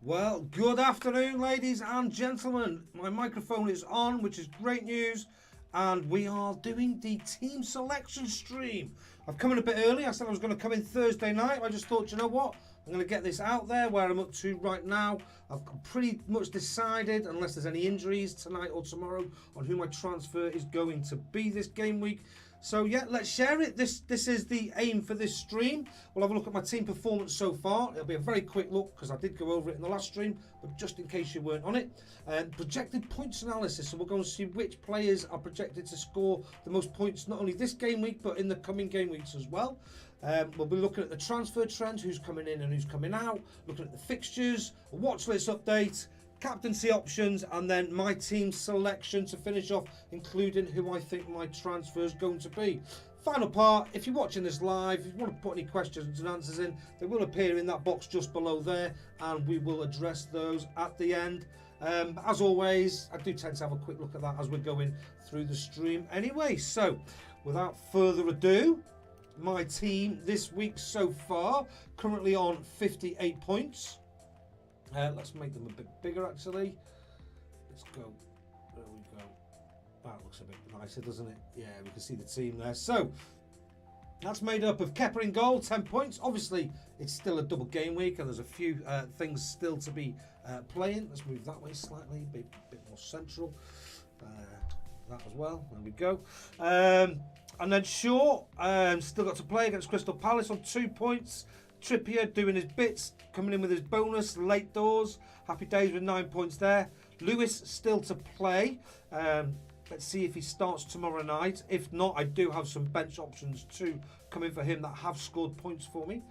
Well, good afternoon, ladies and gentlemen. My microphone is on, which is great news, and we are doing the team selection stream. I've come in a bit early. I said I was going to come in Thursday night. I just thought, you know what? I'm going to get this out there where I'm up to right now. I've pretty much decided, unless there's any injuries tonight or tomorrow, on who my transfer is going to be this game week. So yeah, let's share it. This is the aim for this stream. We'll have a look at my team performance so far. It'll be a very quick look because I did go over it in the last stream, but just in case you weren't on it. Projected points analysis. So we're going to see which players are projected to score the most points, not only this game week, but in the coming game weeks as well. We'll be looking at the transfer trends, who's coming in and who's coming out, looking at the fixtures, a watch list update, captaincy options, and then my team selection to finish off, including who I think my transfer is going to be. Final part, if you're watching this live, if you want to put any questions and answers in, they will appear in that box just below there, and we will address those at the end. As always, I do tend to have a quick look at that as we're going through the stream anyway. So, without further ado, my team this week so far, currently on 58 points. Let's make them a bit bigger actually. Let's go. There we go. That looks a bit nicer, doesn't it? Yeah, we can see the team there. So that's made up of Kepa in goal, 10 points. Obviously, it's still a double game week and there's a few things still to be playing. Let's move that way slightly, a bit more central. That as well. There we go. And then Shaw, still got to play against Crystal Palace on 2 points. Trippier doing his bits, coming in with his bonus, late doors. Happy days with 9 points there. Lewis still to play. Let's see if he starts tomorrow night. If not, I do have some bench options too coming for him that have scored points for me.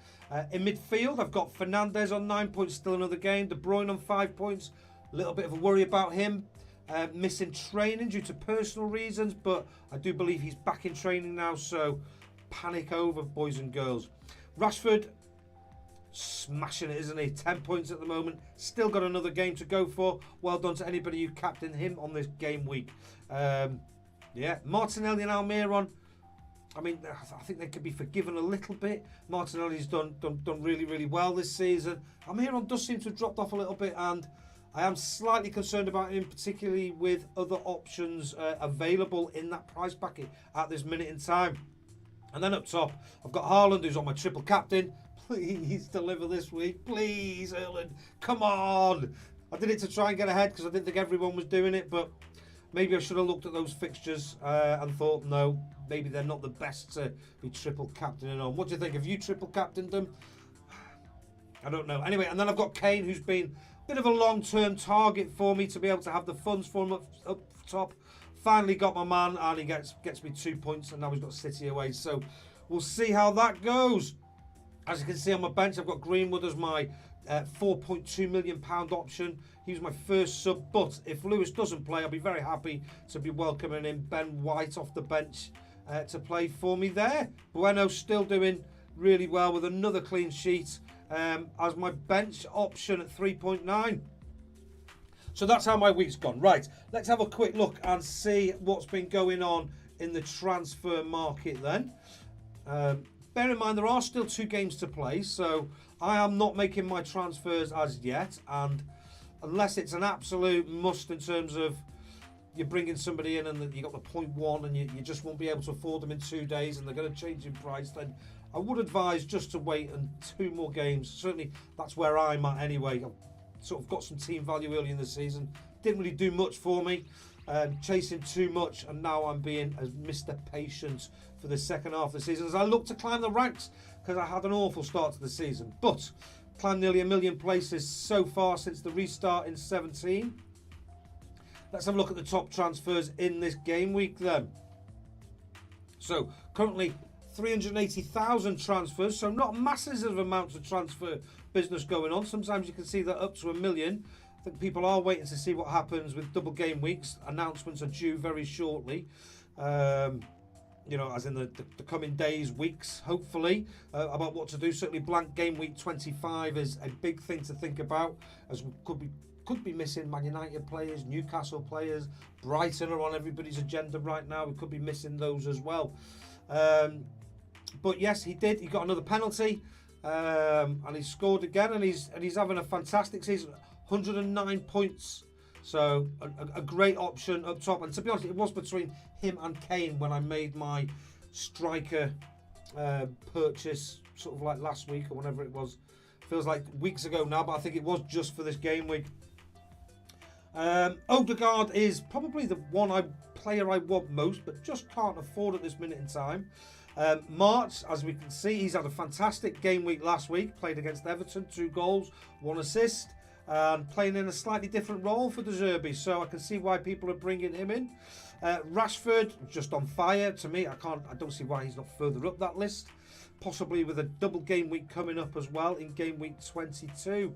In midfield, I've got Fernandes on 9 points, still another game. De Bruyne on 5 points. A little bit of a worry about him. Missing training due to personal reasons, but I do believe he's back in training now, so panic over, boys and girls. Rashford, smashing it, isn't he? 10 points at the moment. Still got another game to go for. Well done to anybody who captained him on this game week. Yeah, Martinelli and Almiron. I mean, I think they could be forgiven a little bit. Martinelli's done really, really well this season. Almiron does seem to have dropped off a little bit, and I am slightly concerned about him, particularly with other options available in that price bracket at this minute in time. And then up top, I've got Haaland, who's on my triple captain. Please deliver this week. Please, Erland. Come on. I did it to try and get ahead because I didn't think everyone was doing it, but maybe I should have looked at those fixtures and thought, no, maybe they're not the best to be triple captaining on. What do you think? Have you triple captained them? I don't know. Anyway, and then I've got Kane, who's been a bit of a long-term target for me to be able to have the funds for him up top. Finally got my man, and he gets me 2 points, and now he's got City away. So we'll see how that goes. As you can see on my bench, I've got Greenwood as my £4.2 million option. He was my first sub, but if Lewis doesn't play, I'll be very happy to be welcoming in Ben White off the bench to play for me there. Bueno still doing really well with another clean sheet as my bench option at 3.9. So that's how my week's gone. Right, let's have a quick look and see what's been going on in the transfer market then. Bear in mind, there are still 2 games to play, so I am not making my transfers as yet. And unless it's an absolute must in terms of you're bringing somebody in and you got the 0.1 and you just won't be able to afford them in 2 days and they're going to change in price, then I would advise just to wait and 2 more games. Certainly, that's where I'm at anyway. I've sort of got some team value early in the season. Didn't really do much for me. Chasing too much, and now I'm being as Mr. Patient for the second half of the season as I look to climb the ranks, because I had an awful start to the season, but climbed nearly 1 million places so far since the restart in 17. Let's have a look at the top transfers in this game week then. So currently 380,000 transfers, so not masses of amounts of transfer business going on. Sometimes you can see that up to 1 million. I think people are waiting to see what happens with double game weeks. Announcements are due very shortly. You know, as in the coming days, weeks, hopefully, about what to do. Certainly blank game week 25 is a big thing to think about, as we could be missing Man United players, Newcastle players, Brighton are on everybody's agenda right now. We could be missing those as well. But yes, he did. He got another penalty. and he scored again, and he's having a fantastic season. 109 points. So a great option up top. And to be honest, it was between him and Kane when I made my striker purchase, sort of like last week or whenever it was. Feels like weeks ago now, but I think it was just for this game week. Odegaard is probably the player I want most, but just can't afford at this minute in time. March, as we can see, he's had a fantastic game week last week. Played against Everton, 2 goals, 1 assist, and playing in a slightly different role for De Zerbi. So I can see why people are bringing him in. Rashford, just on fire. To me, I don't see why he's not further up that list. Possibly with a double game week coming up as well in game week 22.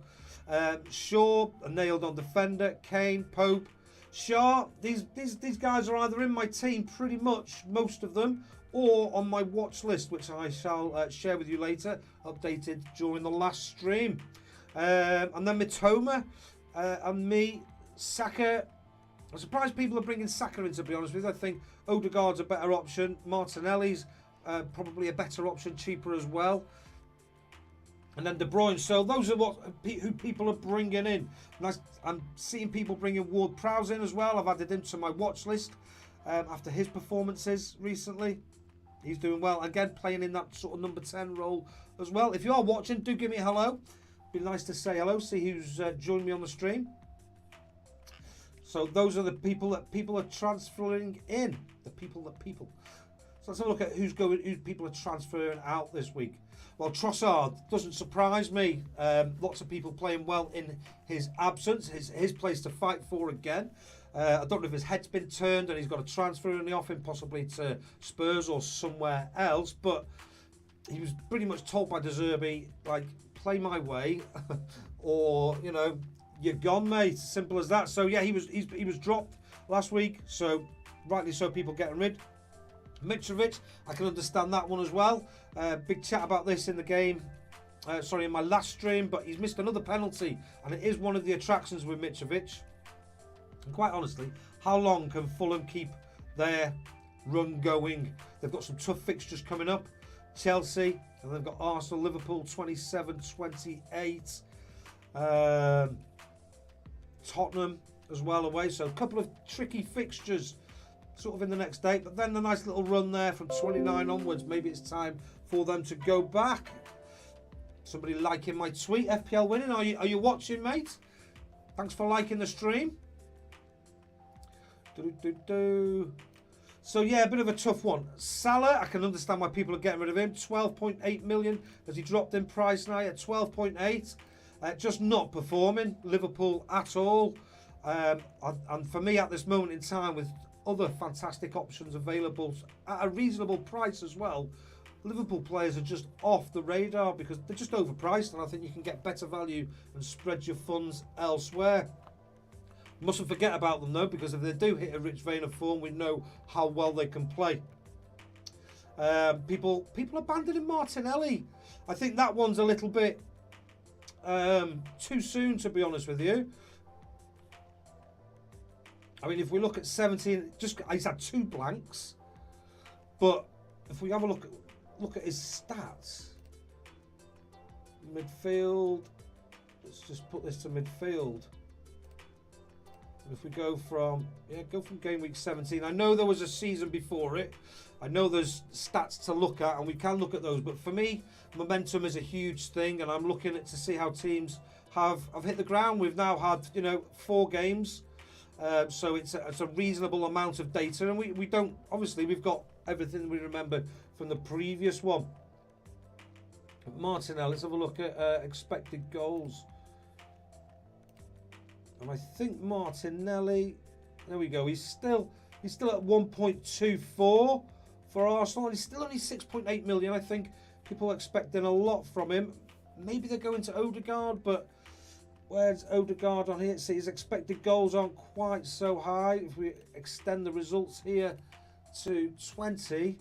Shaw, a nailed-on defender. Kane, Pope, Shaw. These guys are either in my team, pretty much most of them, or on my watch list, which I shall share with you later, updated during the last stream. And then Mitoma and me, Saka. I'm surprised people are bringing Saka in, to be honest with you. I think Odegaard's a better option. Martinelli's probably a better option, cheaper as well. And then De Bruyne. So those are who people are bringing in. And I'm seeing people bringing Ward-Prowse in as well. I've added him to my watch list after his performances recently. He's doing well. Again, playing in that sort of number 10 role as well. If you are watching, do give me a hello. Be nice to say hello, see who's joined me on the stream. So those are the people that people are transferring in. So let's have a look at who people are transferring out this week. Well, Trossard doesn't surprise me. Lots of people playing well in his absence. His place to fight for again. I don't know if his head's been turned and he's got a transfer in the offing, possibly to Spurs or somewhere else. But he was pretty much told by De Zerbi, like, play my way, or you're gone, mate. Simple as that. So yeah, he was dropped last week. So rightly so, people getting rid. Mitrovic, I can understand that one as well. Big chat about this in the game. In my last stream, but he's missed another penalty, and it is one of the attractions with Mitrovic. And quite honestly, how long can Fulham keep their run going? They've got some tough fixtures coming up. Chelsea, and they've got Arsenal, Liverpool, 27-28. Tottenham as well away. So a couple of tricky fixtures sort of in the next day. But then the nice little run there from 29 onwards. Maybe it's time for them to go back. Somebody liking my tweet. FPL winning. Are you watching, mate? Thanks for liking the stream. So yeah, a bit of a tough one. Salah, I can understand why people are getting rid of him. 12.8 million as he dropped in price now at 12.8. Just not performing Liverpool at all. And for me at this moment in time, with other fantastic options available at a reasonable price as well, Liverpool players are just off the radar because they're just overpriced, and I think you can get better value and spread your funds elsewhere. Mustn't forget about them though, because if they do hit a rich vein of form, we know how well they can play. People abandoning Martinelli. I think that one's a little bit too soon, to be honest with you. I mean, if we look at 17, he's had 2 blanks, but if we have a look at his stats, midfield. Let's just put this to midfield. If we go from game week 17, I know there was a season before it. I know there's stats to look at, and we can look at those. But for me, momentum is a huge thing, and I'm looking at to see how teams have hit the ground. We've now had 4 games, so it's a reasonable amount of data, and we don't obviously we've got everything we remember from the previous one. Martinelli, let's have a look at expected goals. And I think Martinelli, there we go. He's still at 1.24 for Arsenal. And he's still only 6.8 million. I think people are expecting a lot from him. Maybe they're going to Odegaard, but where's Odegaard on here? See, his expected goals aren't quite so high. If we extend the results here to 20,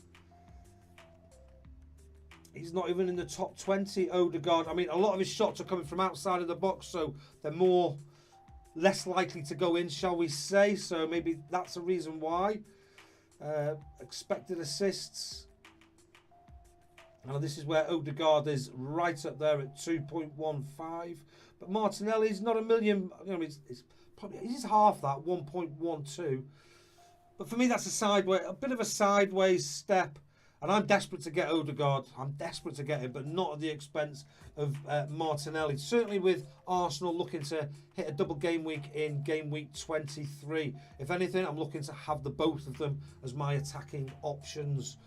he's not even in the top 20, Odegaard. I mean, a lot of his shots are coming from outside of the box, so they're less likely to go in, shall we say. So maybe that's a reason why. Expected assists. And this is where Odegaard is right up there at 2.15. But Martinelli's not a million. You know, it's probably, it is half that, 1.12. But for me, that's a bit of a sideways step. And I'm desperate to get Odegaard. I'm desperate to get him, but not at the expense of Martinelli. Certainly with Arsenal looking to hit a double game week in game week 23. If anything, I'm looking to have the both of them as my attacking options.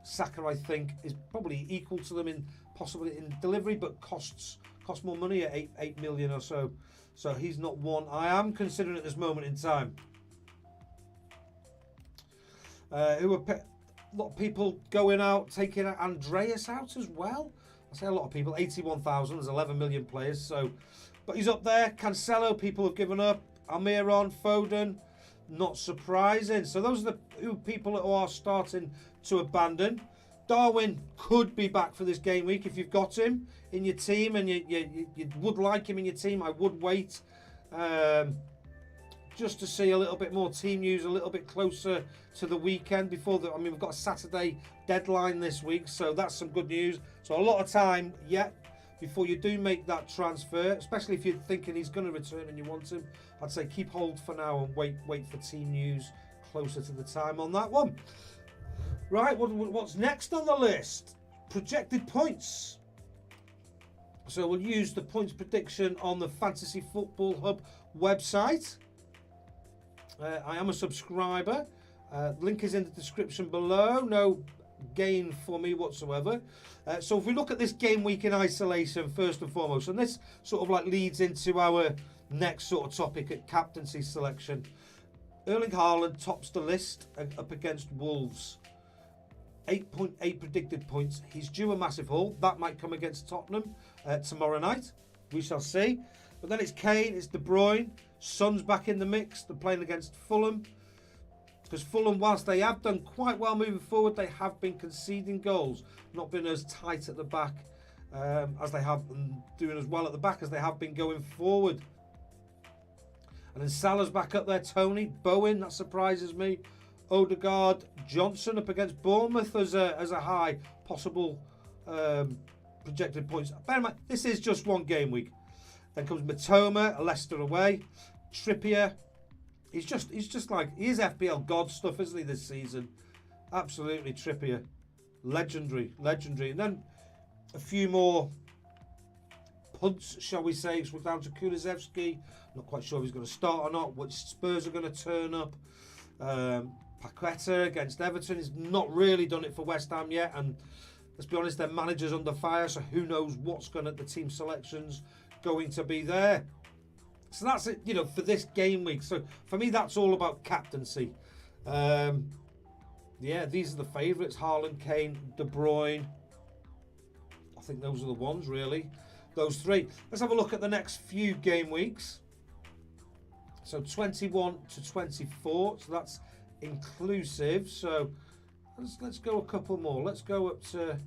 Saka, I think, is probably equal to them possibly in delivery, but costs more money at 8 million or so. So he's not one I am considering at this moment in time. A lot of people going out, taking Andreas out as well. I say a lot of people, 81,000, there's 11 million players. So, but he's up there. Cancelo, people have given up. Almiron, Foden, not surprising. So those are the people who are starting to abandon. Darwin could be back for this game week if you've got him in your team and you would like him in your team. I would wait just to see a little bit more team news, a little bit closer to the weekend before the. I mean, we've got a Saturday deadline this week, so that's some good news. So a lot of time yet before you do make that transfer, especially if you're thinking he's going to return and you want him. I'd say keep hold for now and wait for team news closer to the time on that one. Right, what's next on the list? Projected points. So we'll use the points prediction on the Fantasy Football Hub website. I am a subscriber. Link is in the description below. No gain for me whatsoever. So if we look at this game week in isolation first and foremost, and this sort of like leads into our next sort of topic at captaincy selection. Erling Haaland tops the list up against Wolves. 8.8 predicted points. He's due a massive haul. That might come against Tottenham tomorrow night. We shall see. But then it's Kane, it's De Bruyne. Son's back in the mix. They're playing against Fulham. Because Fulham, whilst they have done quite well moving forward, they have been conceding goals. Not been as tight at the back as they have been doing as well at the back as they have been going forward. And then Salah's back up there. Tony, Bowen, that surprises me. Odegaard, Johnson up against Bournemouth as a high possible projected points. Bear in mind, this is just one game week. Then comes Matoma, Leicester away. Trippier, he's just like, he is FPL god stuff, isn't he, this season? Absolutely, Trippier. Legendary. And then a few more punts, shall we say. We're down to Kulusevski. Not quite sure if he's going to start or not. Which Spurs are going to turn up. Paqueta against Everton. He's not really done it for West Ham yet, and let's be honest, their manager's under fire, so who knows what's going to, the team selections going to be there. So that's it, you know, for this game week. So for me, that's all about captaincy. Yeah, these are the favourites: Haaland, Kane, De Bruyne. I think those are the ones, really. Those three. Let's have a look at the next few game weeks. So 21 to 24, so that's inclusive. So let's go a couple more. Let's go up to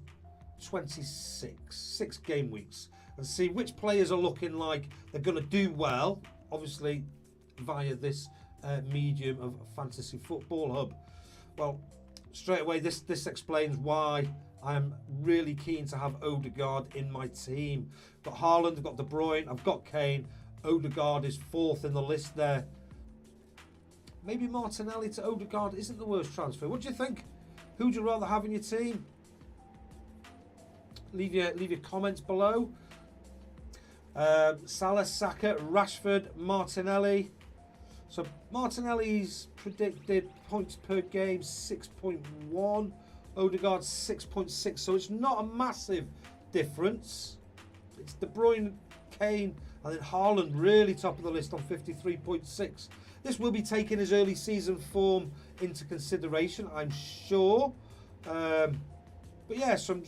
26, 6 game weeks, and see which players are looking like they're going to do well, obviously via this medium of Fantasy Football Hub. Well, straight away, this explains why I'm really keen to have Odegaard in my team. I've got Haaland, I've got De Bruyne, I've got Kane. Odegaard is 4th in the list there. Maybe Martinelli to Odegaard isn't the worst transfer. What do you think? Who would you rather have in your team? Leave your comments below. Salah, Saka, Rashford, Martinelli. So Martinelli's predicted points per game 6.1. Odegaard 6.6. So it's not a massive difference. It's De Bruyne, Kane, and then Haaland really top of the list on 53.6. This will be taking his early season form into consideration, I'm sure. But yeah, some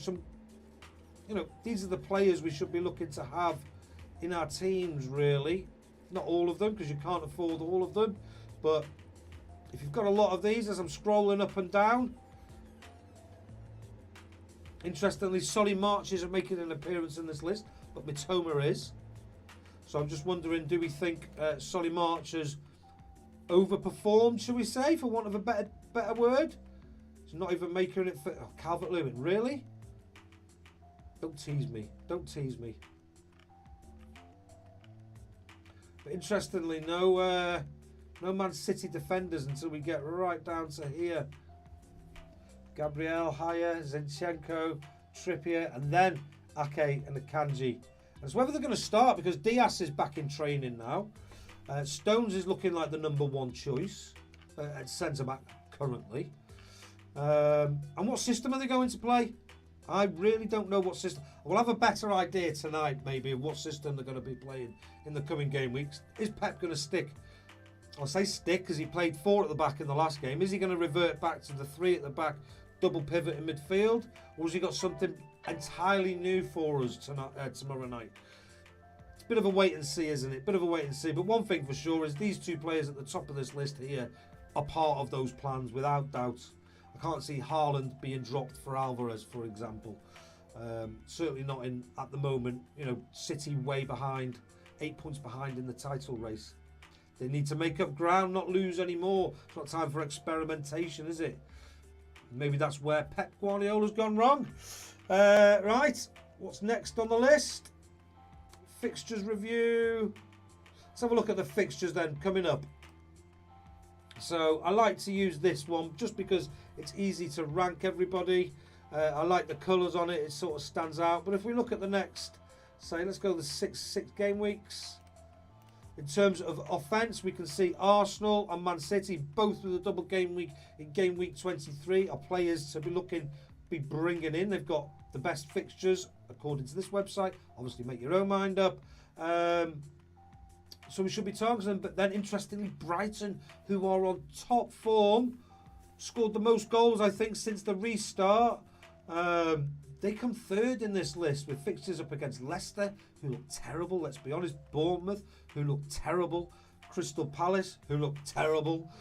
you know, these are the players we should be looking to have in our teams, really. Not all of them, because you can't afford all of them. But if you've got a lot of these, as I'm scrolling up and down. Interestingly, Solly March isn't making an appearance in this list, but Matoma is. So I'm just wondering, do we think Solly March has overperformed, shall we say, for want of a better word? He's not even making it for Calvert-Lewin. Really? Don't tease me. Don't tease me. But interestingly, no Man City defenders until we get right down to here. Gabriel, Haya, Zinchenko, Trippier, and then Ake and Akanji. And it's whether they're going to start, because Diaz is back in training now. Stones is looking like the #1 choice at centre-back currently. And what system are they going to play? I really don't know what system. We'll have a better idea tonight, maybe, of what system they're going to be playing in the coming game weeks. Is Pep going to stick? I'll say stick because he played 4 at the back in the last game. Is he going to revert back to the 3 at the back, double pivot in midfield? Or has he got something entirely new for us tonight, tomorrow night? It's a bit of a wait and see, isn't it? Bit of a wait and see. But one thing for sure is these 2 players at the top of this list here are part of those plans, without doubt. I can't see Haaland being dropped for Alvarez, for example. Certainly not in at the moment. You know, City way behind, 8 points behind in the title race. They need to make up ground, not lose anymore. It's not time for experimentation, is it? Maybe that's where Pep Guardiola's gone wrong. Right, what's next on the list? Fixtures review. Let's have a look at the fixtures then, coming up. So I like to use this one just because it's easy to rank everybody. I like the colours on it, it sort of stands out. But if we look at the next, say, let's go the six game weeks. In terms of offence, we can see Arsenal and Man City, both with a double game week in game week 23, are players to be bringing in. They've got the best fixtures, according to this website. Obviously, make your own mind up. So we should be targeting them. But then, interestingly, Brighton, who are on top form, scored the most goals, I think, since the restart. They come 3rd in this list with fixtures up against Leicester, who look terrible, let's be honest. Bournemouth, who look terrible. Crystal Palace, who look terrible.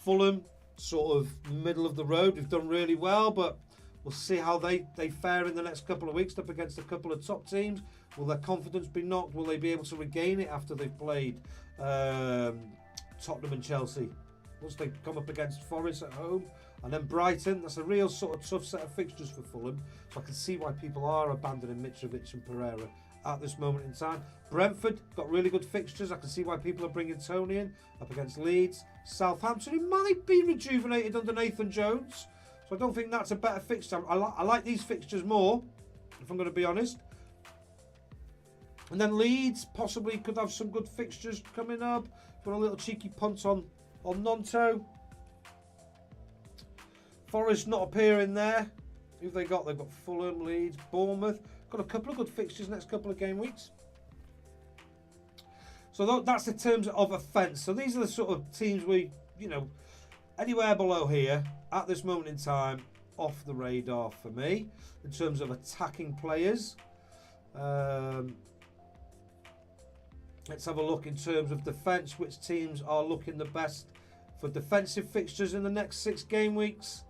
Fulham, sort of middle of the road. We've done really well, but we'll see how they fare in the next couple of weeks up against a couple of top teams. Will their confidence be knocked? Will they be able to regain it after they've played Tottenham and Chelsea? Once they come up against Forest at home, and then Brighton, that's a real sort of tough set of fixtures for Fulham. So I can see why people are abandoning Mitrovic and Pereira at this moment in time. Brentford got really good fixtures. I can see why people are bringing Tony in up against Leeds. Southampton, who might be rejuvenated under Nathan Jones. So I don't think that's a better fixture. I like these fixtures more, if I'm going to be honest. And then Leeds possibly could have some good fixtures coming up. Got a little cheeky punt on Nonto. Forest not appearing there. Who've they got? They've got Fulham, Leeds, Bournemouth. Got a couple of good fixtures next couple of game weeks. So that's the terms of offence. So these are the sort of teams we, you know, anywhere below here at this moment in time, off the radar for me in terms of attacking players. Let's have a look in terms of defence, which teams are looking the best for defensive fixtures in the next 6 game weeks.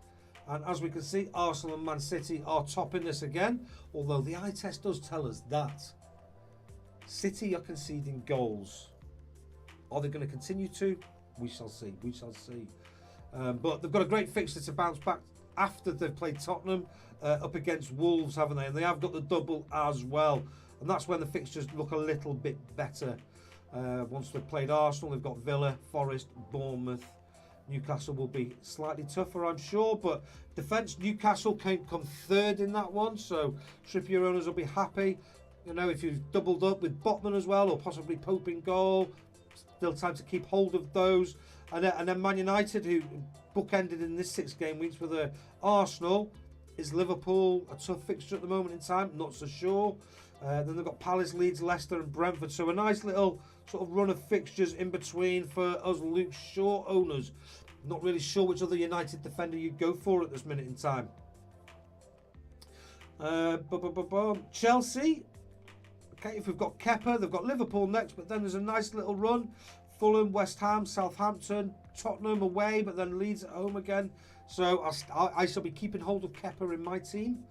And as we can see, Arsenal and Man City are topping this again, although the eye test does tell us that City are conceding goals. Are they going to continue to? We shall see. We shall see. But they've got a great fixture to bounce back after they've played Tottenham up against Wolves, haven't they? And they have got the double as well. And that's when the fixtures look a little bit better. Once they've played Arsenal, they've got Villa, Forest, Bournemouth. Newcastle will be slightly tougher, I'm sure, but defence, Newcastle can't come 3rd in that one, so Trippier owners will be happy. You know, if you've doubled up with Botman as well, or possibly Pope in goal, still time to keep hold of those. And then Man United, who bookended in this 6 game weeks with Arsenal. Is Liverpool a tough fixture at the moment in time? Not so sure. Then they've got Palace, Leeds, Leicester and Brentford. So a nice little sort of run of fixtures in between for us Luke Shaw owners. Not really sure which other United defender you'd go for at this minute in time. Chelsea. Okay, if we've got Kepa, they've got Liverpool next, but then there's a nice little run. Fulham, West Ham, Southampton, Tottenham away, but then Leeds at home again. So I shall be keeping hold of Kepa in my team.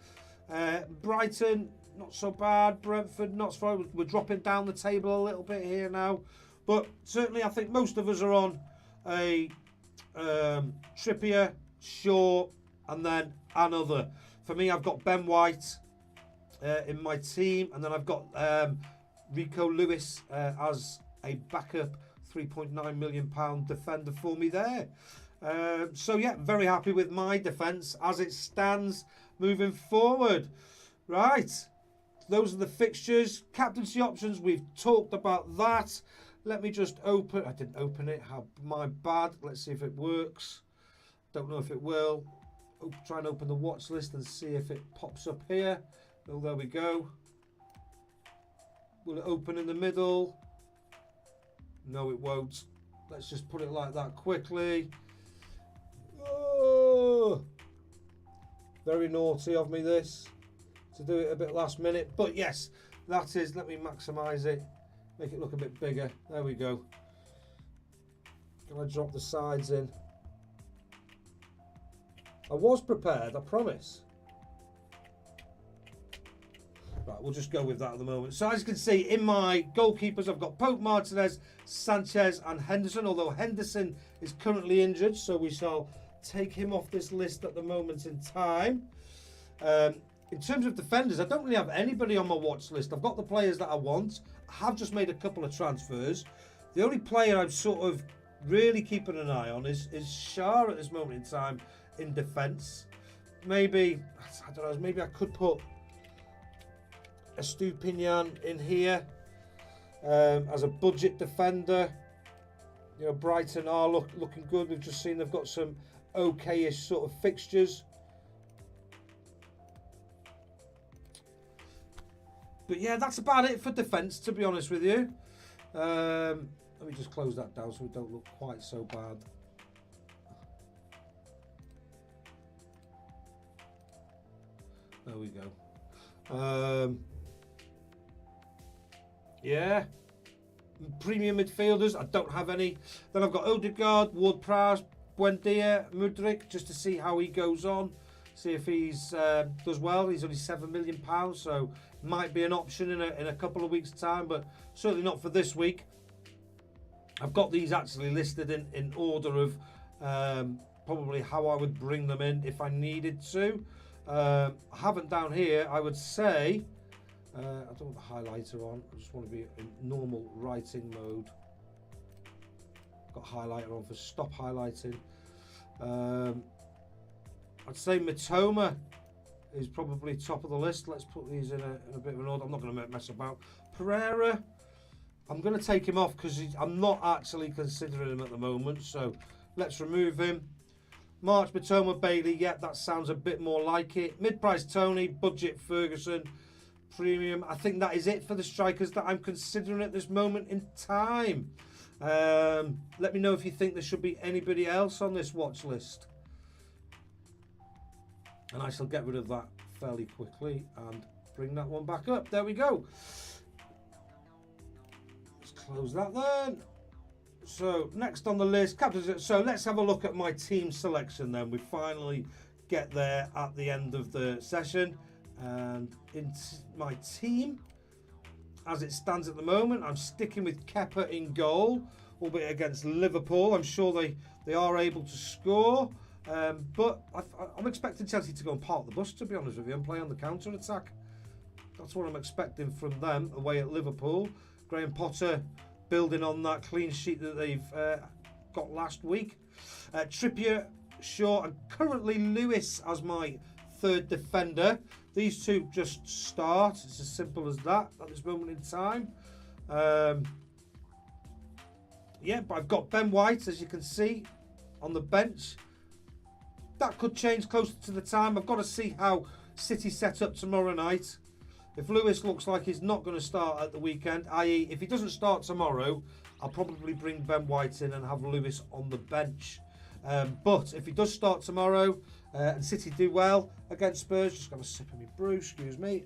Brighton, not so bad. Brentford, not so far. We're dropping down the table a little bit here now. But certainly I think most of us are on a Trippier, Shaw, and then another. For me, I've got Ben White, in my team, and then I've got Rico Lewis as a backup £3.9 million defender for me there. So yeah, very happy with my defence as it stands moving forward. Right, those are the fixtures. Captaincy options, we've talked about that. Let me just open, I didn't open it, my bad. Let's see if it works. Don't know if it will. Try and open the watch list and see if it pops up here. Oh, there we go. Will it open in the middle? No, it won't. Let's just put it like that quickly. Oh, very naughty of me this, to do it a bit last minute. But yes, that is, let me maximise it, make it look a bit bigger. There we go. Can I drop the sides in? I was prepared, I promise. Right, we'll just go with that at the moment. So as you can see, in my goalkeepers, I've got Pope, Martinez, Sanchez and Henderson, although Henderson is currently injured, so we shall take him off this list at the moment in time. In terms of defenders, I don't really have anybody on my watch list. I've got the players that I want. I have just made a couple of transfers. The only player I'm sort of really keeping an eye on is Shah at this moment in time in defence. Maybe, I don't know, maybe I could put a Stupinian in here as a budget defender. You know, Brighton are looking good. We've just seen they've got some okay-ish sort of fixtures. But yeah, that's about it for defence, to be honest with you. Let me just close that down so we don't look quite so bad. There we go. Yeah, premium midfielders, I don't have any. Then I've got Odegaard, Ward-Prowse, Buendia, Mudryk, just to see how he goes on, see if he's does well. He's only £7 million, so might be an option in a couple of weeks' time, but certainly not for this week. I've got these actually listed in order of probably how I would bring them in if I needed to. I haven't down here, I would say. I don't want the highlighter on. I just want to be in normal writing mode. Got highlighter on for stop highlighting. I'd say Mitoma is probably top of the list. Let's put these in a bit of an order. I'm not going to mess about. Pereira, I'm going to take him off because I'm not actually considering him at the moment. So let's remove him. March, Mitoma, Bailey. Yep, that sounds a bit more like it. Mid-price Tony, budget Ferguson. Premium. I think that is it for the strikers that I'm considering at this moment in time. Let me know if you think there should be anybody else on this watch list. And I shall get rid of that fairly quickly and bring that one back up. There we go. Let's close that then. So next on the list, captains. So let's have a look at my team selection then. We finally get there at the end of the session. And in my team, as it stands at the moment, I'm sticking with Kepa in goal, albeit against Liverpool. I'm sure they are able to score, but I'm expecting Chelsea to go and park the bus, to be honest with you, and play on the counter-attack. That's what I'm expecting from them away at Liverpool. Graham Potter building on that clean sheet that they've got last week. Trippier, Shaw, and currently Lewis as my third defender. These two just start. It's as simple as that at this moment in time. Yeah, but I've got Ben White, as you can see, on the bench. That could change closer to the time. I've got to see how City set up tomorrow night. If Lewis looks like he's not going to start at the weekend, i.e. if he doesn't start tomorrow, I'll probably bring Ben White in and have Lewis on the bench. But if he does start tomorrow and City do well against Spurs, just got a sip of my brew, excuse me.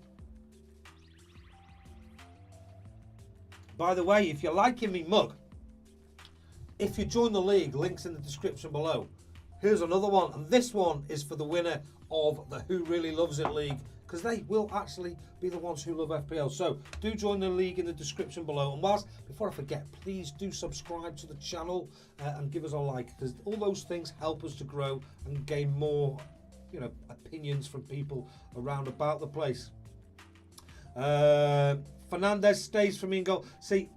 By the way, if you're liking me mug, if you join the league, links in the description below. Here's another one, and this one is for the winner of the Who Really Lovesit League, because they will actually be the ones who love FPL. So do join the league in the description below. And whilst, before I forget, please do subscribe to the channel and give us a like, because all those things help us to grow and gain more, opinions from people around about the place. Fernandes stays for me in goal. See,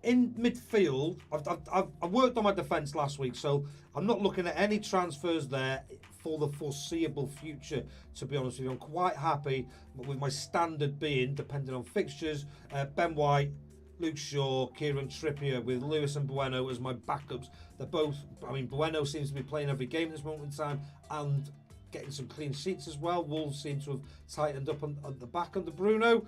in midfield, I've worked on my defence last week, so I'm not looking at any transfers there for the foreseeable future, to be honest with you. I'm quite happy with my standard being, depending on fixtures, Ben White, Luke Shaw, Kieran Trippier, with Lewis and Bueno as my backups. They're both, I mean, Bueno seems to be playing every game at this moment in time and getting some clean sheets as well. Wolves seem to have tightened up on the back under Bruno.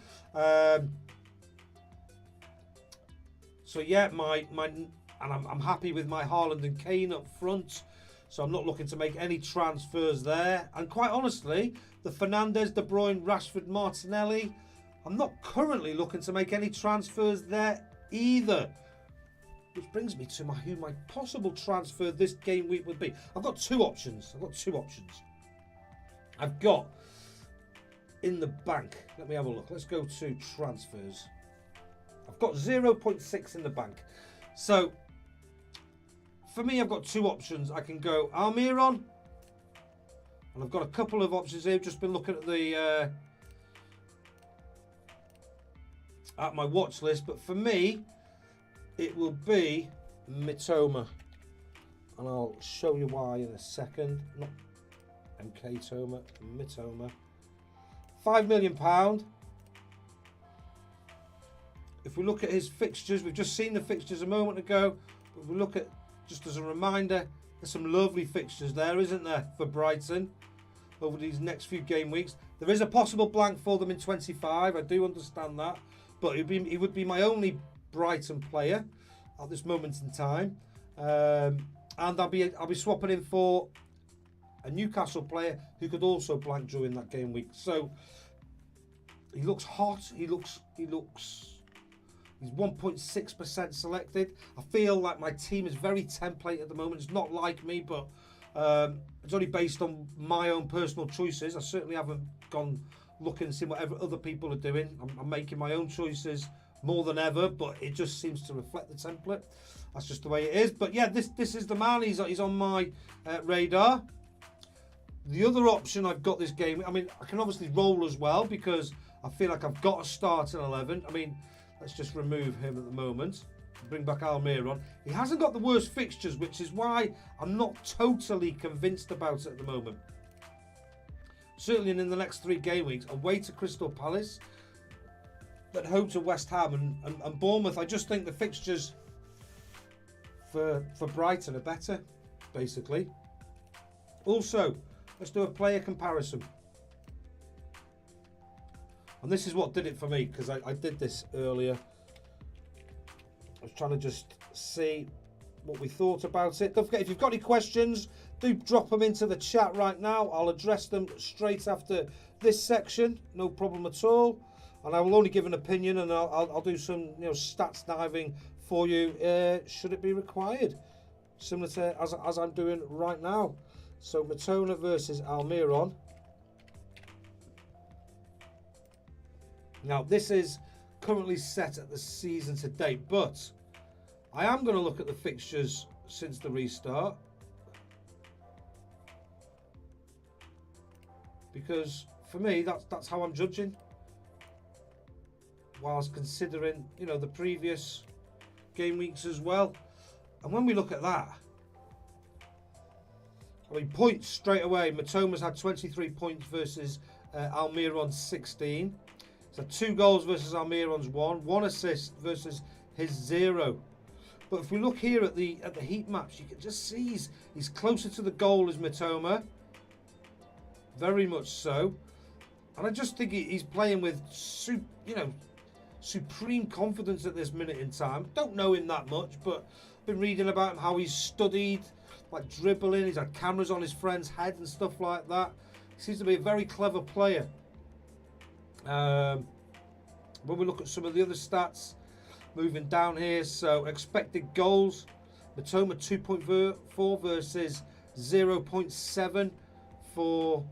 So yeah, I'm happy with my Haaland and Kane up front. So I'm not looking to make any transfers there. And quite honestly, the Fernandes, De Bruyne, Rashford, Martinelli, I'm not currently looking to make any transfers there either. Which brings me to who my possible transfer this game week would be. I've got two options. I've got in the bank. Let me have a look. Let's go to transfers. I've got 0.6 in the bank. So for me, I've got two options. I can go Almiron, and I've got a couple of options here. I've just been looking at the at my watch list, but for me, it will be Mitoma, and I'll show you why in a second. Not MK Toma, Mitoma. £5 million. If we look at his fixtures, we've just seen the fixtures a moment ago. But if we look at, just as a reminder, there's some lovely fixtures there, isn't there, for Brighton over these next few game weeks. There is a possible blank for them in 25. I do understand that, but he would be my only Brighton player at this moment in time, and I'll be swapping in for a Newcastle player who could also blank during that game week. So he looks hot. He's 1.6% selected. I feel like my team is very template at the moment. It's not like me, but it's only based on my own personal choices. I certainly haven't gone looking and seeing whatever other people are doing. I'm making my own choices more than ever, but it just seems to reflect the template. That's just the way it is. But yeah, this is the man. He's on my radar. The other option I've got this game, I mean, I can obviously roll as well because I feel like I've got to start in 11. I mean, let's just remove him at the moment. Bring back Almiron. He hasn't got the worst fixtures, which is why I'm not totally convinced about it at the moment. Certainly in the next 3 game weeks, away to Crystal Palace, at home to West Ham and Bournemouth. I just think the fixtures for Brighton are better, basically. Also, let's do a player comparison. And this is what did it for me, because I did this earlier. I was trying to just see what we thought about it. Don't forget, if you've got any questions, do drop them into the chat right now. I'll address them straight after this section. No problem at all. And I will only give an opinion, and I'll do some stats diving for you should it be required, similar to as I'm doing right now. So Mitoma versus Almiron. Now this is currently set at the season to date, but I am going to look at the fixtures since the restart, because for me that's how I'm judging, whilst considering the previous game weeks as well. And when we look at that, I mean, points straight away. Mitoma's had 23 points versus Almiron's 16. So 2 goals versus Almiron's 1. 1 assist versus his 0. But if we look here at the heat maps, you can just see he's closer to the goal as Mitoma. Very much so. And I just think he's playing with supreme confidence at this minute in time. Don't know him that much, but I've been reading about him, how he's studied, like dribbling. He's had cameras on his friend's head and stuff like that. He seems to be a very clever player. When we look at some of the other stats, moving down here, so expected goals, Mitoma 2.4 versus 0.7 for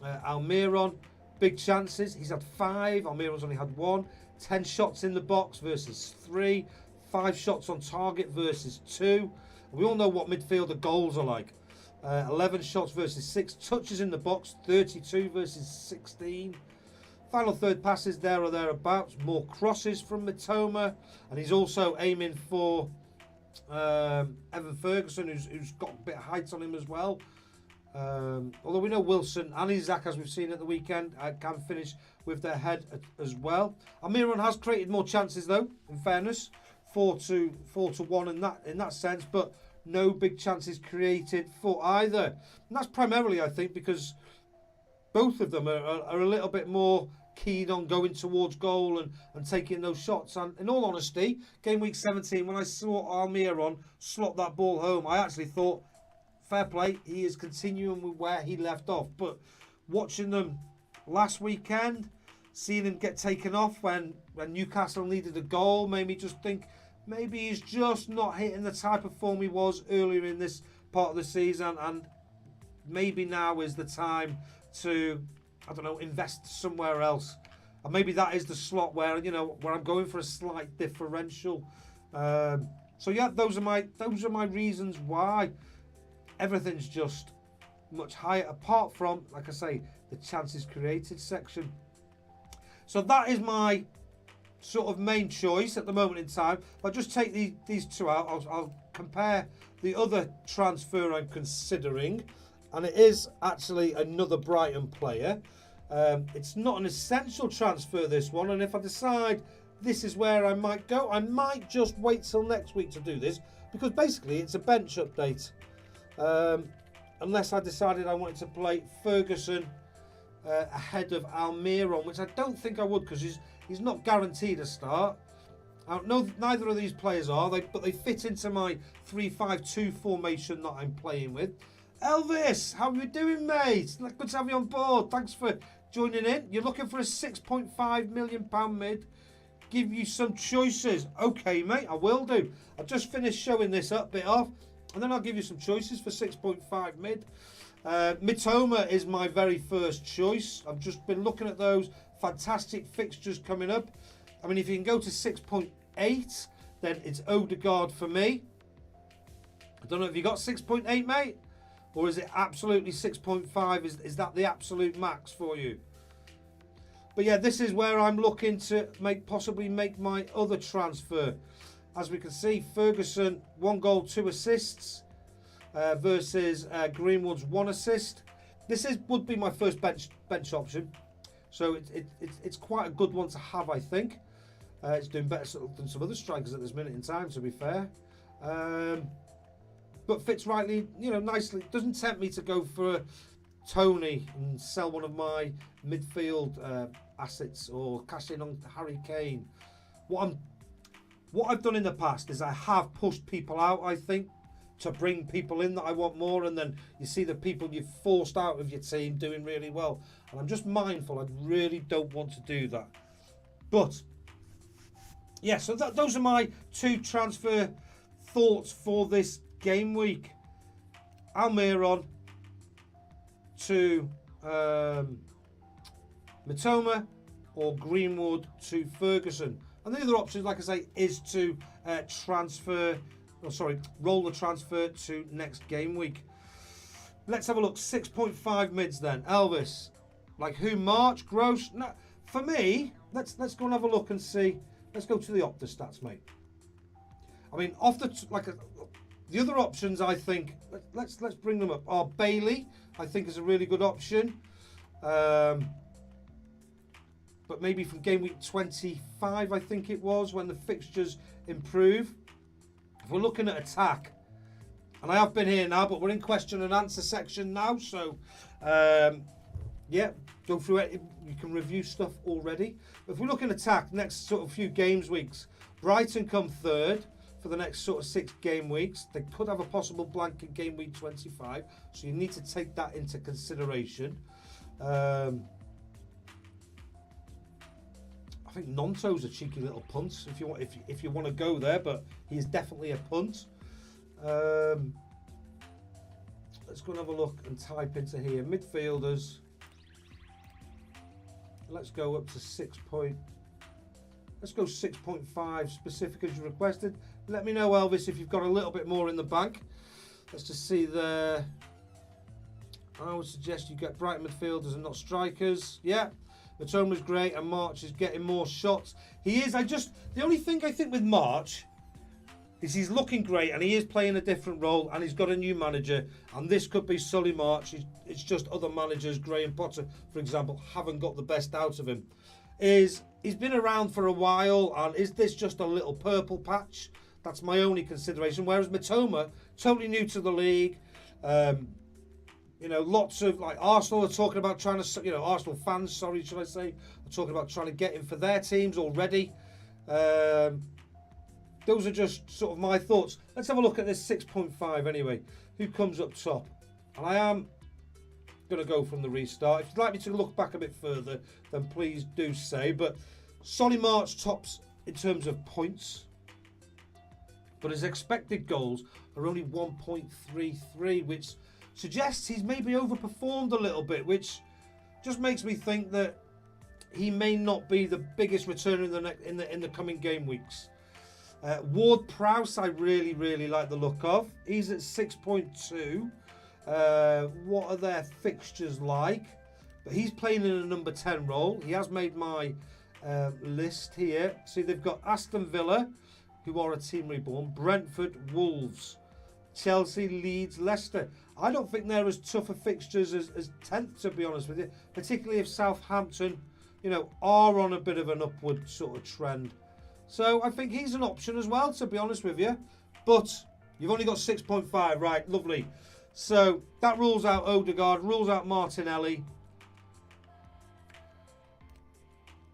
Almiron. Big chances, he's had 5, Almiron's only had 1. 10 shots in the box versus 3. 5 shots on target versus 2. We all know what midfielder goals are like. 11 shots versus 6. Touches in the box, 32 versus 16. Final third passes there or thereabouts. More crosses from Mitoma. And he's also aiming for Evan Ferguson, who's got a bit of height on him as well. Although we know Wilson and Isaac, as we've seen at the weekend, can finish with their head as well. Almiron has created more chances, though, in fairness. 4-1 in that sense, but no big chances created for either. And that's primarily, I think, because both of them are a little bit more keen on going towards goal and taking those shots. And in all honesty, game week 17, when I saw Almiron slot that ball home, I actually thought, fair play, he is continuing with where he left off. But watching them last weekend, seeing him get taken off when Newcastle needed a goal, made me just think maybe he's just not hitting the type of form he was earlier in this part of the season, and maybe now is the time to, I don't know, invest somewhere else. And maybe that is the slot where, you know, where I'm going for a slight differential. So yeah, those are my reasons why. Everything's just much higher, apart from, like I say, the chances created section. So that is my sort of main choice at the moment in time. If I just take these two out, I'll compare the other transfer I'm considering, and it is actually another Brighton player. It's not an essential transfer, this one, and if I decide this is where I might go, I might just wait till next week to do this, because basically it's a bench update. Unless I decided I wanted to play Ferguson ahead of Almiron, which I don't think I would, because he's not guaranteed a start. No, neither of these players are, but they fit into my 3-5-2 formation that I'm playing with. Elvis, how are you doing, mate? Good to have you on board. Thanks for joining in. You're looking for a £6.5 million mid. Give you some choices. Okay, mate, I will do. I've just finished showing this bit off, and then I'll give you some choices for 6.5 mid. Mitoma is my very first choice. I've just been looking at those fantastic fixtures coming up. I mean, if you can go to 6.8, then it's Odegaard for me. I don't know if you got 6.8, mate, or is it absolutely 6.5? Is that the absolute max for you? But yeah, this is where I'm looking to possibly make my other transfer. As we can see, Ferguson 1 goal, 2 assists versus Greenwood's 1 assist. This would be my first bench option, so it's quite a good one to have, I think. It's doing better than some other strikers at this minute in time, to be fair. But fits rightly, you know, nicely. Doesn't tempt me to go for Tony and sell one of my midfield assets or cash in on Harry Kane. What I've done in the past is I have pushed people out, I think, to bring people in that I want more, and then you see the people you've forced out of your team doing really well. And I'm just mindful, I really don't want to do that. But yeah, so those are my 2 transfer thoughts for this game week. Almiron to Mitoma, or Greenwood to Ferguson. And the other option, like I say, is to roll the transfer to next game week. Let's have a look. 6.5 mids then. Elvis, like who? March, Gross. No, for me, let's go and have a look and see. Let's go to the Opta stats, mate. I mean, the other options, I think, let's bring them up. Are Bailey, I think, is a really good option. But maybe from game week 25, I think it was, when the fixtures improve. If we're looking at attack, and I have been here now, but we're in question and answer section now, so yeah, go through it. You can review stuff already. But if we look at attack, next sort of few games weeks, Brighton come third for the next sort of 6 game weeks. They could have a possible blank in game week 25, so you need to take that into consideration. I think Nonto's a cheeky little punt if you want to go there, but he is definitely a punt. Let's go and have a look and type into here midfielders. Let's go up to 6.5 specific as you requested. Let me know, Elvis, if you've got a little bit more in the bank. Let's just see there. I would suggest you get Brighton midfielders and not strikers. Yeah. Mitoma's great, and March is getting more shots. He is. The only thing I think with March is he's looking great, and he is playing a different role, and he's got a new manager, and this could be Solly March. It's just other managers, Graham Potter, for example, haven't got the best out of him. He's been around for a while, and is this just a little purple patch? That's my only consideration. Whereas Mitoma, totally new to the league. Lots of, like, Arsenal are talking about trying to, Arsenal fans, sorry, should I say, are talking about trying to get him for their teams already. Those are just sort of my thoughts. Let's have a look at this 6.5 anyway. Who comes up top? And I am going to go from the restart. If you'd like me to look back a bit further, then please do say. But Solly March tops in terms of points, but his expected goals are only 1.33, which suggests he's maybe overperformed a little bit, which just makes me think that he may not be the biggest returner in the coming game weeks. Ward-Prowse, I really, really like the look of. He's at 6.2. What are their fixtures like? But he's playing in a number 10 role. He has made my list here. See, they've got Aston Villa, who are a team reborn, Brentford, Wolves, Chelsea, Leeds, Leicester. I don't think they're as tough a fixtures as 10th, to be honest with you, particularly if Southampton, are on a bit of an upward sort of trend. So I think he's an option as well, to be honest with you. But you've only got 6.5, right, lovely. So that rules out Odegaard, rules out Martinelli.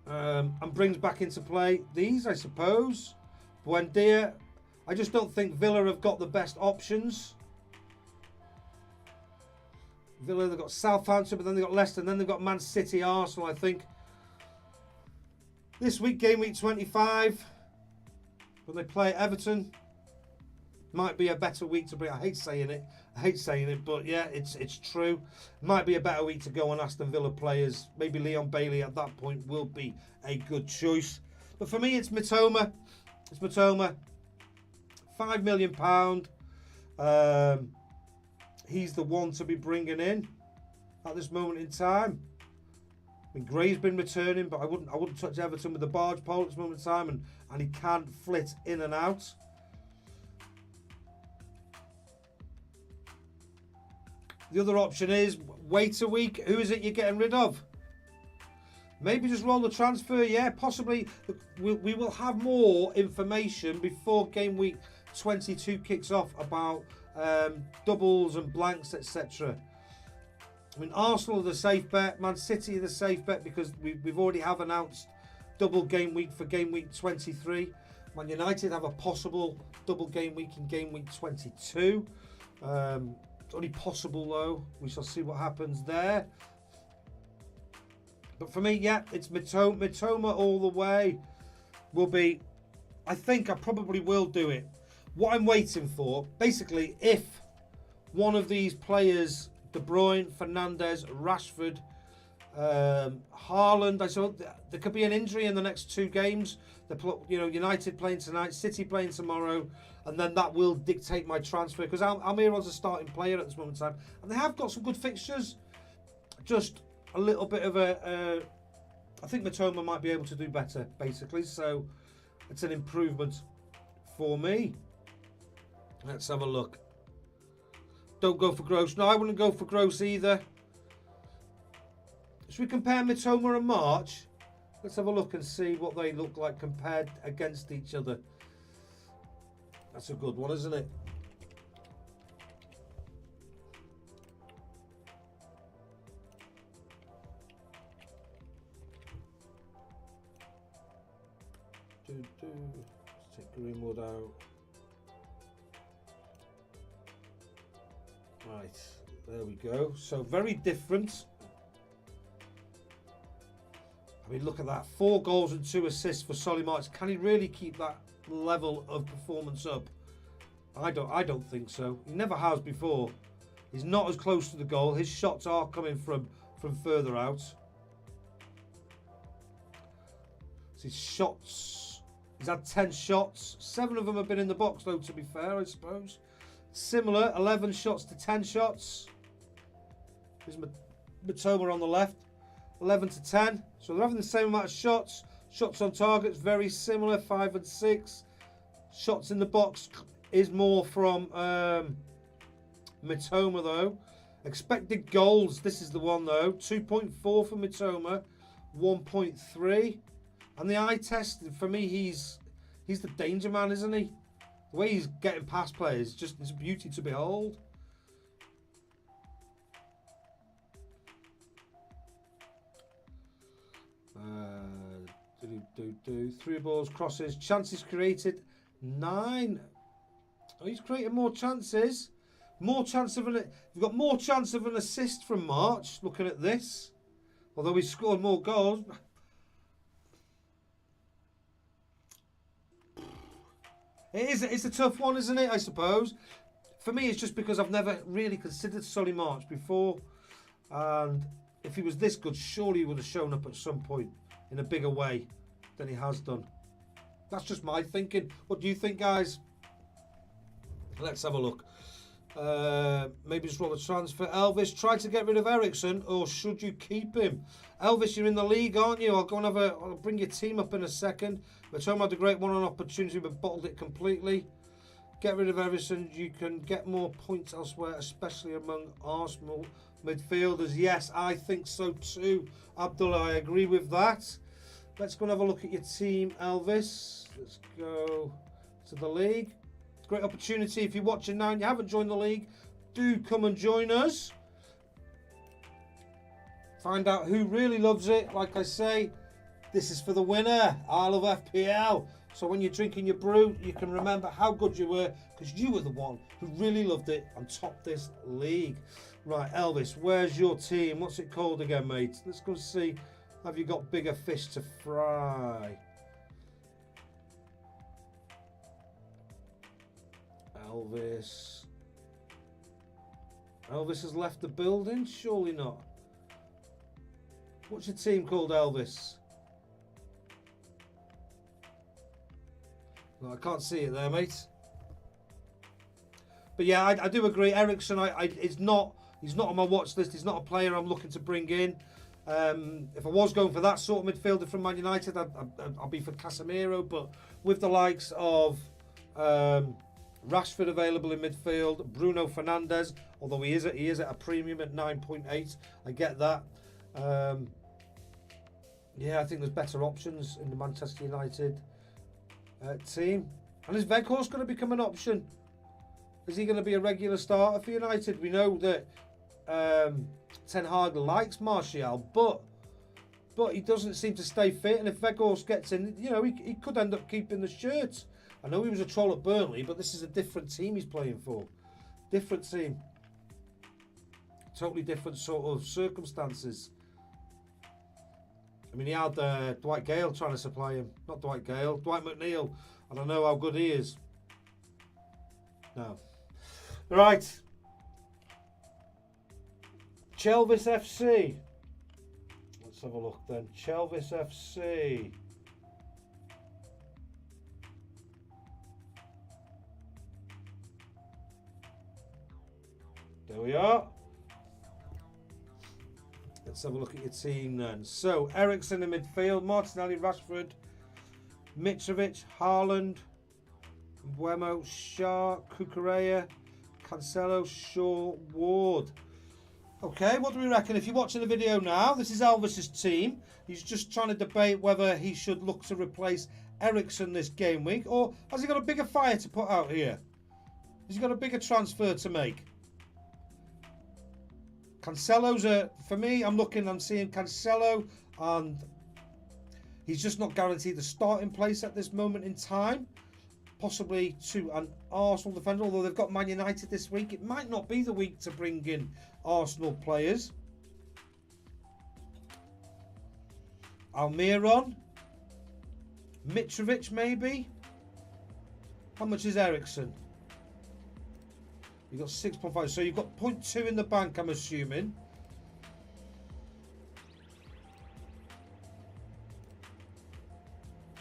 And brings back into play these, I suppose. Buendia. I just don't think Villa have got the best options. Villa, they've got Southampton, but then they've got Leicester, and then they've got Man City, Arsenal, I think. This week, game week 25, when they play Everton, might be a better week to bring. I hate saying it, but yeah, it's true. Might be a better week to go on Aston Villa players. Maybe Leon Bailey at that point will be a good choice. But for me, it's Mitoma. It's Mitoma. £5 million. He's the one to be bringing in at this moment in time. I mean, Gray's been returning, but I wouldn't touch Everton with the barge pole at this moment in time, and he can flit in and out. The other option is wait a week. Who is it you're getting rid of? Maybe just roll the transfer. Yeah, possibly. We will have more information before game week 22 kicks off about doubles and blanks, etc. I mean, Arsenal are the safe bet. Man City are the safe bet because we've already have announced double game week for game week 23. Man United have a possible double game week in game week 22. It's only possible though. We shall see what happens there. But for me, yeah, it's Mitoma all the way. Will be. I think I probably will do it. What I'm waiting for, basically, if one of these players, De Bruyne, Fernandes, Rashford, Haaland, I saw there could be an injury in the next two games. United playing tonight, City playing tomorrow, and then that will dictate my transfer because Almiron's a starting player at this moment in time, and they have got some good fixtures. Just a little bit of I think Mitoma might be able to do better, basically. So it's an improvement for me. Let's have a look. Don't go for Gross. No, I wouldn't go for Gross either. Should we compare Mitoma and March? Let's have a look and see what they look like compared against each other. That's a good one, isn't it? Let's take Greenwood out. Right, there we go. So very different. I mean, look at that. 4 goals and 2 assists for Solly March. Can he really keep that level of performance up? I don't think so. He never has before. He's not as close to the goal. His shots are coming from further out. His shots, he's had 10 shots. 7 of them have been in the box, though, to be fair, I suppose. Similar, 11 shots to 10 shots. There's Mitoma on the left. 11 to 10. So they're having the same amount of shots. Shots on targets, very similar, 5 and 6. Shots in the box is more from Mitoma, though. Expected goals, this is the one, though. 2.4 for Mitoma, 1.3. And the eye test, for me, he's the danger man, isn't he? The way he's getting past players, just it's a beauty to behold. Three balls, crosses, chances created, 9. Oh, he's created more chances. More chance of you've got more chance of an assist from March. Looking at this, although he's scored more goals. It's a tough one, isn't it? I suppose. For me, it's just because I've never really considered Solly March before, and if he was this good, surely he would have shown up at some point in a bigger way than he has done. That's just my thinking. What do you think, guys? Let's have a look. Maybe just roll the transfer. Elvis, try to get rid of Ericsson, or should you keep him? Elvis, you're in the league, aren't you? I'll go and I'll bring your team up in a second. But Tom had a great one-on opportunity, but bottled it completely. Get rid of Ericsson. You can get more points elsewhere, especially among Arsenal midfielders. Yes, I think so too, Abdullah. I agree with that. Let's go and have a look at your team, Elvis. Let's go to the league. Great opportunity. If you're watching now and you haven't joined the league, do come and join us. Find out who really loves it. Like I say, this is for the winner. I love FPL. So when you're drinking your brew, you can remember how good you were, because you were the one who really loved it and topped this league. Right, Elvis, where's your team? What's it called again, mate? Let's go see. Have you got bigger fish to fry? Elvis. Elvis has left the building? Surely not. What's your team called, Elvis? No, I can't see it there, mate. But yeah, I do agree. Ericsson, he's not on my watch list. He's not a player I'm looking to bring in. If I was going for that sort of midfielder from Man United, I'll be for Casemiro. But with the likes of Rashford available in midfield, Bruno Fernandes, although he is at a premium at 9.8, I get that. Yeah, I think there's better options in the Manchester United team. And is Weghorst going to become an option? Is he going to be a regular starter for United? We know that Ten Hag likes Martial, but he doesn't seem to stay fit. And if Weghorst gets in, you know, he could end up keeping the shirt. I know he was a troll at Burnley, but this is a different team he's playing for. Different team. Totally different sort of circumstances. I mean, he had Dwight Gale trying to supply him. Not Dwight Gale, Dwight McNeil. I don't know how good he is. No. Right. Chelvis FC. Let's have a look then. Chelvis FC. There we are. Let's have a look at your team then. So, Ericsson in midfield, Martinelli, Rashford, Mitrovic, Haaland, Buemo, Shah, Cucurella, Cancelo, Shaw, Ward. Okay, what do we reckon? If you're watching the video now, this is Elvis's team. He's just trying to debate whether he should look to replace Ericsson this game week, or has he got a bigger fire to put out here? Has he got a bigger transfer to make? Cancelo's for me, I'm seeing Cancelo, and he's just not guaranteed the starting place at this moment in time. Possibly to an Arsenal defender, although they've got Man United this week. It might not be the week to bring in Arsenal players. Almiron. Mitrovic maybe. How much is Ericsson? You've got 6.5, so you've got 0.2 in the bank, I'm assuming.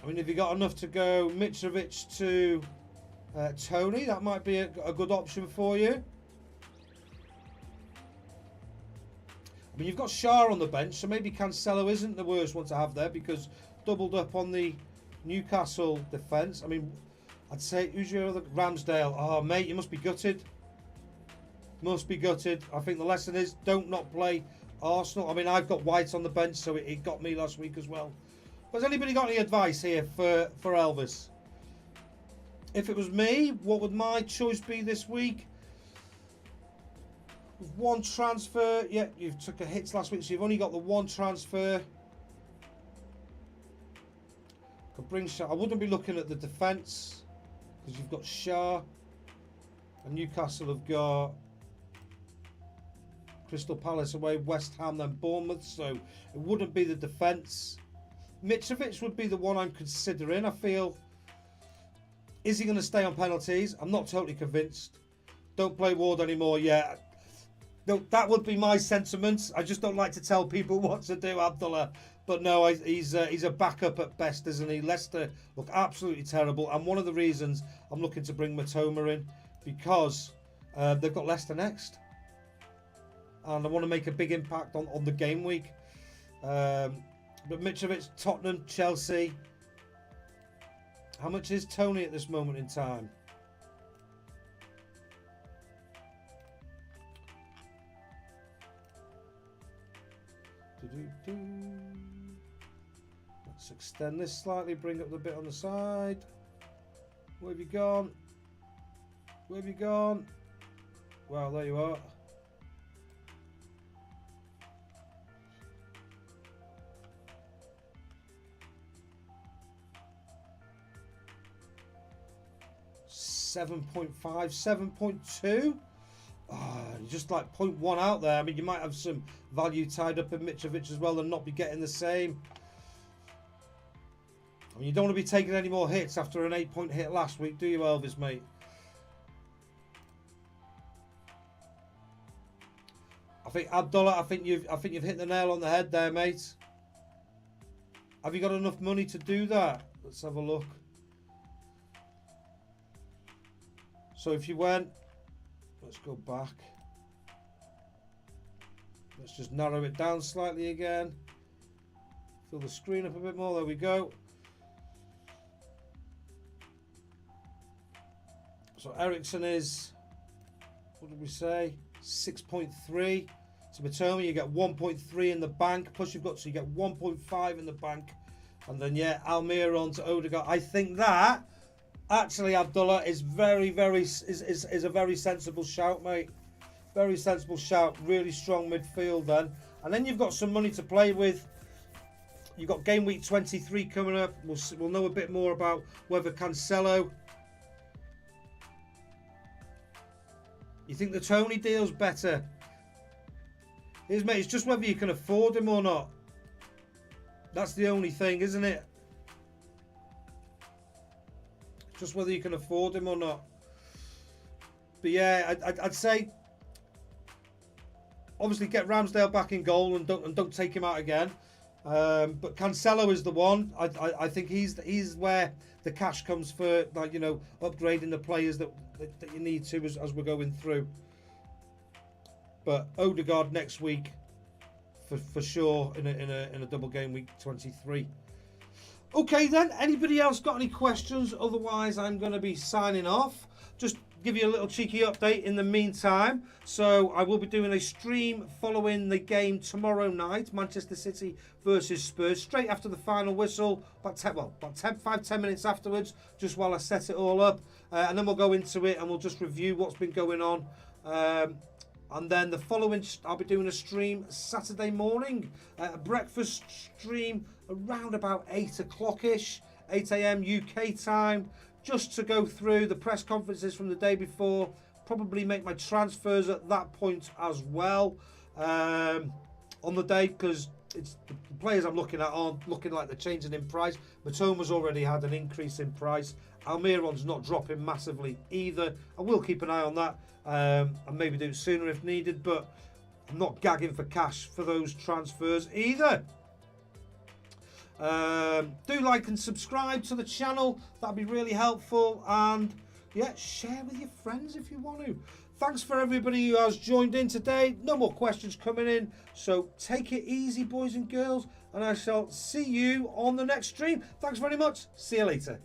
I mean, if you got enough to go Mitrovic to Tony, that might be a good option for you. I mean, you've got Shah on the bench, so maybe Cancelo isn't the worst one to have there because doubled up on the Newcastle defence. I mean, I'd say, who's your other? Ramsdale. Oh, mate, you must be gutted. Must be gutted. I think the lesson is don't not play Arsenal. I mean, I've got White on the bench, so it got me last week as well. Has anybody got any advice here for Elvis? If it was me, what would my choice be this week? With one transfer, yeah, you took a hit last week, so you've only got the one transfer. Could bring Shah. I wouldn't be looking at the defence because you've got Shah, and Newcastle have got Crystal Palace away, West Ham, then Bournemouth. So it wouldn't be the defence. Mitrovic would be the one I'm considering. I feel. Is he going to stay on penalties? I'm not totally convinced. Don't play Ward anymore yet. No, that would be my sentiments. I just don't like to tell people what to do, Abdullah. But no, he's a backup at best, isn't he? Leicester look absolutely terrible. And one of the reasons I'm looking to bring Matoma in because they've got Leicester next. And I want to make a big impact on the game week. But Mitrovic, Tottenham, Chelsea. How much is Tony at this moment in time? Let's extend this slightly, bring up the bit on the side. Where have you gone? Where have you gone? Well, there you are. .5, 7.2. You're just like 0.1 out there. I mean, you might have some value tied up in Mitrovic as well and not be getting the same. I mean, you don't want to be taking any more hits after an 8-point hit last week, do you, Elvis, mate? I think Abdullah, I think you've hit the nail on the head there, mate. Have you got enough money to do that? Let's have a look. So if you went, let's go back. Let's just narrow it down slightly again. Fill the screen up a bit more. There we go. So Ericsson is, what did we say? 6.3. So Matoma, you get 1.3 in the bank. Plus you've got, so you get 1.5 in the bank. And then, yeah, Almiron to Odegaard. I think that, actually, Abdullah, is is a very sensible shout, mate. Very sensible shout. Really strong midfield then. And then you've got some money to play with. You've got game week 23 coming up. We'll know a bit more about whether Cancelo. You think the Tony deal's better? Mate, it's just whether you can afford him or not. That's the only thing, isn't it? Just whether you can afford him or not. But yeah, I'd say obviously get Ramsdale back in goal and don't take him out again. But Cancelo is the one. I think he's where the cash comes for, like, you know, upgrading the players that you need to as we're going through. But Odegaard next week for sure in a double game week 23. Okay then, anybody else got any questions? Otherwise, I'm going to be signing off. Just give you a little cheeky update in the meantime. So I will be doing a stream following the game tomorrow night, Manchester City versus Spurs, straight after the final whistle, about 5-10 minutes afterwards, just while I set it all up. And then we'll go into it and we'll just review what's been going on. And then the following, I'll be doing a stream Saturday morning, a breakfast stream around about 8 o'clock-ish, 8 a.m. UK time, just to go through the press conferences from the day before, probably make my transfers at that point as well on the day, because it's the players I'm looking at aren't looking like they're changing in price. Matoma's already had an increase in price. Almiron's not dropping massively either. I will keep an eye on that and maybe do it sooner if needed, but I'm not gagging for cash for those transfers either. Do like and subscribe to the channel, that'd be really helpful, and yeah, share with your friends if you want to. Thanks for everybody who has joined in today. No more questions coming in, so take it easy, boys and girls, and I shall see you on the next stream. Thanks very much. See you later.